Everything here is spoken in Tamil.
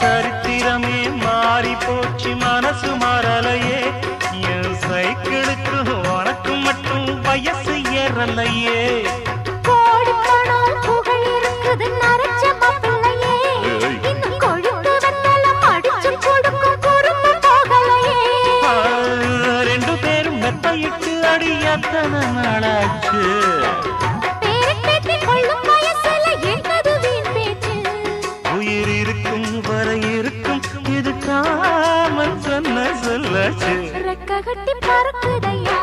சரித்திரமே மாறி போச்சு மனசு மாறலையே என் சைக்கிளுக்கு உனக்கு மட்டும் வயசு ஏறலையே கோடி பணம் புகழ் இருக்குது நரைச்ச மாப்பிள்ளையே இன்னும் கொழுப்பு வெத்தலம் அடிச்சு கொடுக்கும் குறும்பு போகலையே ரெண்டு பேரும் மெத்தையிட்டு அடி எத்தனை நாளாச்சு பேரப்பேத்தி கொள்ளும் வயசுல என்னது வீண் பேச்சு உயிர் இருக்கும் வரை இருக்கும் இது காமன் சொன்ன சொல்லாச்சு ரெக்க கட்டி பறக்குதையா